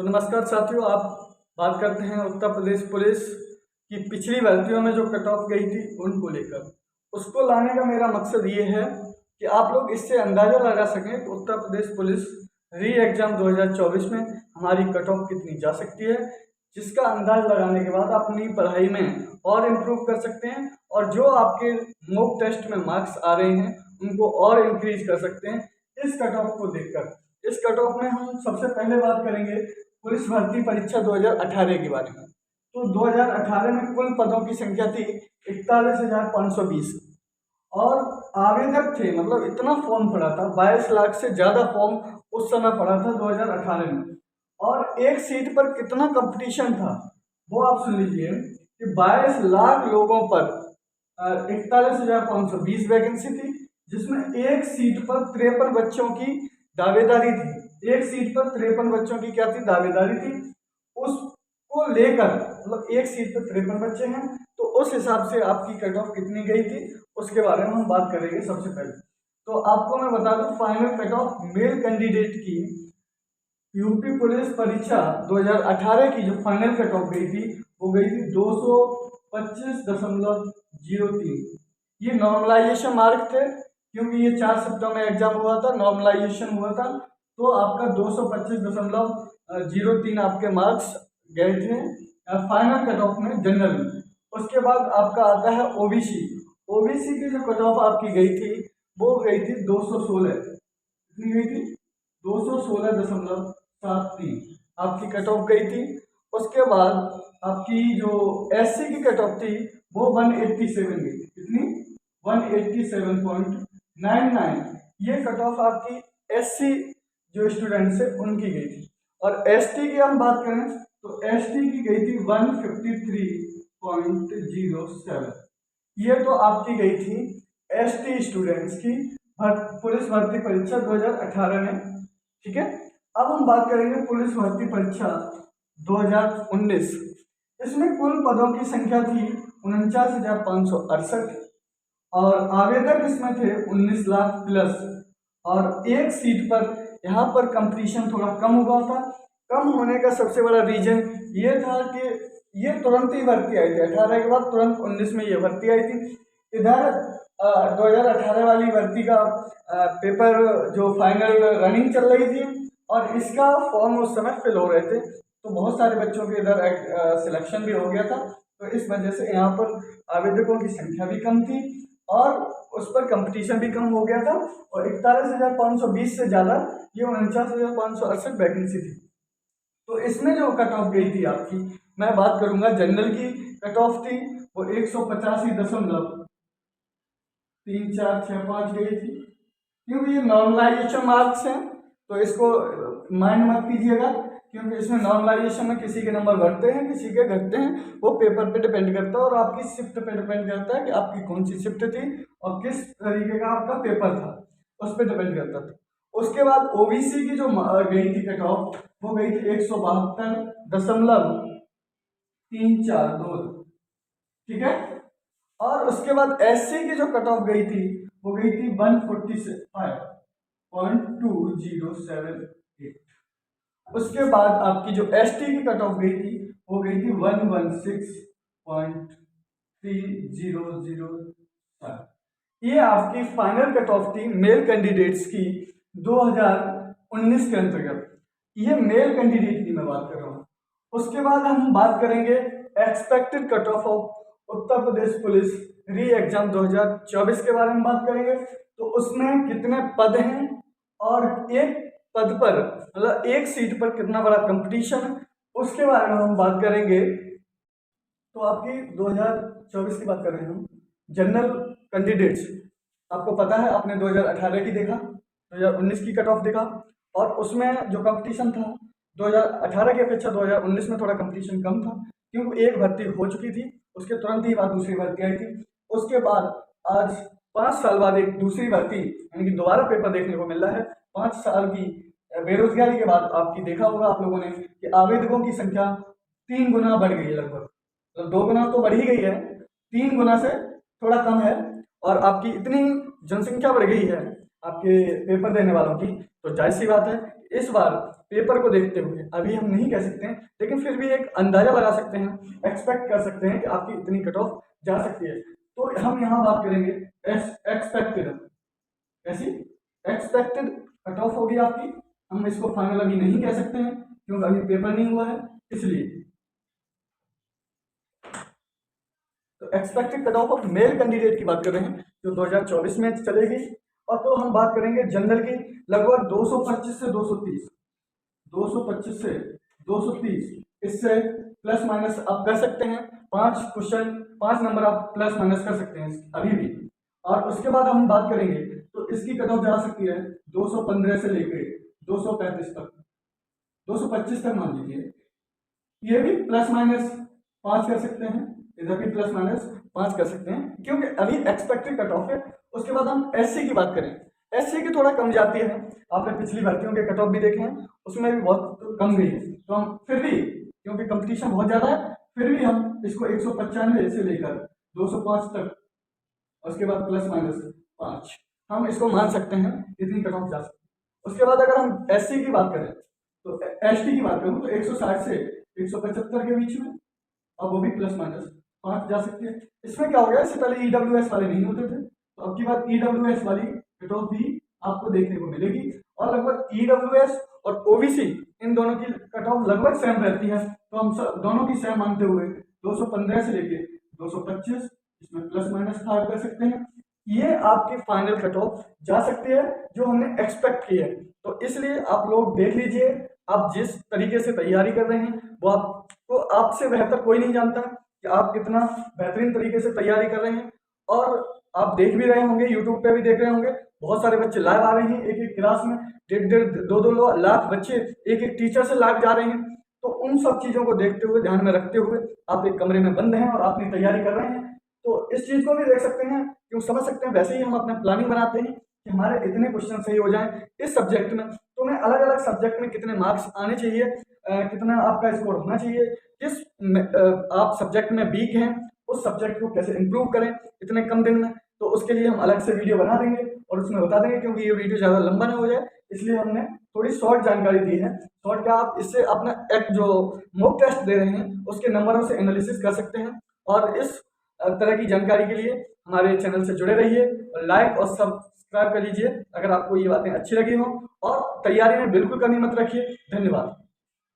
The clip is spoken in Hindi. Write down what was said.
तो नमस्कार साथियों, आप बात करते हैं उत्तर प्रदेश पुलिस की पिछली भर्तियों में जो कट ऑफ गई थी उनको लेकर। उसको लाने का मेरा मकसद ये है कि आप लोग इससे अंदाज़ा लगा सकें कि उत्तर प्रदेश पुलिस री एग्ज़ाम 2024 में हमारी कट ऑफ कितनी जा सकती है, जिसका अंदाज़ लगाने के बाद अपनी पढ़ाई में और इम्प्रूव कर सकते हैं और जो आपके मॉक टेस्ट में मार्क्स आ रहे हैं उनको और इंक्रीज कर सकते हैं इस कट ऑफ को देखकर। इस कट ऑफ में हम सबसे पहले बात करेंगे पुलिस भर्ती परीक्षा 2018 के बारे में। तो 2018 में कुल पदों की संख्या थी 41,520 और आवेदक थे, मतलब इतना फॉर्म पड़ा था, 22 लाख से ज़्यादा फॉर्म उस समय पड़ा था 2018 में। और एक सीट पर कितना कंपटीशन था वो आप सुन लीजिए कि 22 लाख लोगों पर 41,520 वैकेंसी थी, जिसमें एक सीट पर 53 बच्चों की दावेदारी थी। एक सीट पर 53 बच्चों की क्या थी, दावेदारी थी। उसको लेकर मतलब एक सीट पर 53 बच्चे हैं, तो उस हिसाब से आपकी कट ऑफ कितनी गई थी उसके बारे में हम बात करेंगे सबसे पहले। तो आपको मैं बता दूं, final cut of male candidate की यूपी पुलिस परीक्षा 2018 की जो फाइनल कट ऑफ गई थी वो गई थी 225.03। ये नॉर्मलाइजेशन मार्क थे, क्योंकि ये 4 शिफ्टों में एग्जाम हुआ था, नॉर्मलाइजेशन हुआ था, तो आपका 225.03 आपके मार्क्स गए थे फाइनल कट ऑफ में जनरल में। उसके बाद आपका आता है ओबीसी। ओबीसी की जो कट ऑफ आपकी गई थी वो गई थी 216। कितनी गई थी? 216.73 आपकी कट ऑफ गई थी। उसके बाद आपकी जो एससी की कट ऑफ थी वो 187 गई थी। कितनी? 187.99। ये कट ऑफ आपकी एससी जो स्टूडेंट्स है उनकी गई थी। और एसटी की हम बात करें तो एसटी की गई थी 153.07। ये तो आपकी गई थी एसटी स्टूडेंट्स की पुलिस भर्ती परीक्षा 2018 में। ठीक है, अब हम बात करेंगे पुलिस भर्ती परीक्षा 2019। इसमें कुल पदों की संख्या थी 49,568 और आवेदक इसमें थे 19 लाख प्लस। और एक सीट पर यहाँ पर कंपटीशन थोड़ा कम हुआ था। कम होने का सबसे बड़ा रीजन ये था कि ये तुरंत ही भर्ती आई थी, 18 के बाद तुरंत 19 में ये भर्ती आई थी। इधर 2018 वाली भर्ती का पेपर जो फाइनल रनिंग चल रही थी और इसका फॉर्म उस समय फिल हो रहे थे, तो बहुत सारे बच्चों के इधर सिलेक्शन भी हो गया था। तो इस वजह से यहाँ पर आवेदकों की संख्या भी कम थी और उस पर कंपटीशन भी कम हो गया था। और 41,520 से ज़्यादा ये 49,568 वैकेंसी थी। तो इसमें जो कट ऑफ गई थी आपकी, मैं बात करूंगा जनरल की कट ऑफ थी वो 185.3465 गई थी। क्योंकि ये नॉर्मलाइजेशन मार्क्स हैं तो इसको माइंड मत कीजिएगा, क्योंकि इसमें नॉर्मलाइजेशन में किसी के नंबर बढ़ते हैं किसी के घटते हैं, वो पेपर पे डिपेंड करता है और आपकी शिफ्ट पे डिपेंड करता है कि आपकी कौन सी शिफ्ट थी और किस तरीके का आपका पेपर था, उस पर डिपेंड करता था। उसके बाद ओबीसी की जो गई थी कट ऑफ वो गई थी 172.342। ठीक है, और उसके बाद एससी की जो कट ऑफ गई थी वो गई थी 145.2078। उसके बाद आपकी जो एसटी की कट ऑफ गई थी वो गई थी 116.3007। ये आपकी फाइनल कट ऑफ थी मेल कैंडिडेट्स की 2019 के अंतर्गत। ये मेल कैंडिडेट की मैं बात कर रहा हूँ। उसके बाद हम बात करेंगे expected cut off Uttar Pradesh police री एग्जाम 2024 के बारे में बात करेंगे। तो उसमें कितने पद हैं और एक पद पर मतलब एक सीट पर कितना बड़ा कंपटीशन है उसके बारे में हम बात करेंगे। तो आपकी 2024 की बात कर रहे हैं हम। जनरल कैंडिडेट्स, आपको पता है आपने 2018 की देखा, 2019 की कट ऑफ देखा, और उसमें जो कंपटीशन था 2018 की अपेक्षा 2019 में थोड़ा कंपटीशन कम था, क्योंकि एक भर्ती हो चुकी थी, उसके तुरंत ही बाद दूसरी भर्ती आई थी। उसके बाद आज 5 साल बाद एक दूसरी भर्ती यानी कि दोबारा पेपर देखने को मिल रहा है। 5 साल की बेरोजगारी के बाद आपकी देखा होगा आप लोगों ने कि आवेदकों की संख्या 3 गुना बढ़ गई है, लगभग तो 2 गुना तो बढ़ ही गई है, 3 गुना से थोड़ा कम है। और आपकी इतनी जनसंख्या बढ़ गई है आपके पेपर देने वालों की, तो जाहिर सी बात है इस बार पेपर को देखते हुए अभी हम नहीं कह सकते हैं, लेकिन फिर भी एक अंदाजा लगा सकते हैं, एक्सपेक्ट कर सकते हैं कि आपकी इतनी कट ऑफ जा सकती है। तो हम यहाँ बात करेंगे एक्सपेक्टेड, ऐसी एक्सपेक्टेड कट ऑफ होगी आपकी। हम इसको फाइनल अभी नहीं कह सकते हैं क्योंकि अभी पेपर नहीं हुआ है, इसलिए। तो expected cut of male candidate की बात कर रहे हैं जो 2024 में चलेगी। और तो हम बात करेंगे जनरल की, लगभग 225 से 230, 225 से 230, इससे प्लस माइनस आप कर सकते हैं। 5 क्वेश्चन 5 नंबर आप प्लस माइनस कर सकते हैं अभी भी। और उसके बाद हम बात करेंगे तो इसकी कट ऑफ जा सकती है 215 से लेकर 235 तक, 225 तक मान लीजिए। ये भी प्लस माइनस 5 कर सकते हैं, इधर भी प्लस माइनस 5 कर सकते हैं क्योंकि अभी एक्सपेक्टेड कट ऑफ है। उसके बाद हम एससी की बात करें, एससी की थोड़ा कम जाती है। आपने पिछली भर्तियों के कट ऑफ भी देखे हैं, उसमें भी बहुत कम गई है। तो हम फिर भी, क्योंकि कंपटीशन बहुत ज़्यादा है, फिर भी हम इसको 195 से लेकर 205 तक, उसके बाद प्लस माइनस 5, हम इसको मान सकते हैं इतनी कट ऑफ जा सकती है। उसके बाद अगर हम एससी की बात करें तो एसटी की बात करूँ तो 160 से 175 के बीच में, अब वो भी प्लस माइनस 5 जा सकती है। इसमें क्या हो गया, इससे पहले ईडब्ल्यूएस वाले नहीं होते थे, तो अब की बात ईडब्ल्यूएस वाली कट ऑफ भी आपको देखने को मिलेगी। और लगभग ईडब्ल्यूएस और ओबीसी इन दोनों की कट ऑफ लगभग सेम रहती है, तो हम दोनों की सेम मानते हुए 215 से लेके 225, इसमें प्लस माइनस 5 कर सकते हैं। ये आपकी फाइनल कट ऑफ जा सकती है जो हमने एक्सपेक्ट की है। तो इसलिए आप लोग देख लीजिए, आप जिस तरीके से तैयारी कर रहे हैं वो आपको, आपसे बेहतर कोई नहीं जानता कि आप कितना बेहतरीन तरीके से तैयारी कर रहे हैं। और आप देख भी रहे होंगे, यूट्यूब पे भी देख रहे होंगे, बहुत सारे बच्चे लाइव आ रहे हैं, एक एक क्लास में 1.5-2 लाख बच्चे एक एक टीचर से लाइव जा रहे हैं। तो उन सब चीज़ों को देखते हुए, ध्यान में रखते हुए आप एक कमरे में बंद हैं और अपनी तैयारी कर रहे हैं। तो इस चीज़ को भी देख सकते हैं, क्यों समझ सकते हैं। वैसे ही हम अपना प्लानिंग बनाते हैं कि हमारे इतने क्वेश्चन सही हो जाएं इस सब्जेक्ट में, तो हमें अलग अलग सब्जेक्ट में कितने मार्क्स आने चाहिए, कितना आपका स्कोर होना चाहिए, किस आप सब्जेक्ट में वीक हैं उस सब्जेक्ट को कैसे इंप्रूव करें इतने कम दिन में। तो उसके लिए हम अलग से वीडियो बना देंगे और उसमें बता देंगे, क्योंकि ये वीडियो ज़्यादा लंबा ना हो जाए इसलिए हमने थोड़ी शॉर्ट जानकारी दी है। शॉर्ट क्या, आप इससे अपना एक जो मॉक टेस्ट दे रहे हैं उसके नंबरों से एनालिसिस कर सकते हैं। और इस तरह की जानकारी के लिए हमारे चैनल से जुड़े रहिए और लाइक और सब्सक्राइब कर लीजिए अगर आपको ये बातें अच्छी लगी हो। और तैयारी में बिल्कुल कमी मत रखिए। धन्यवाद।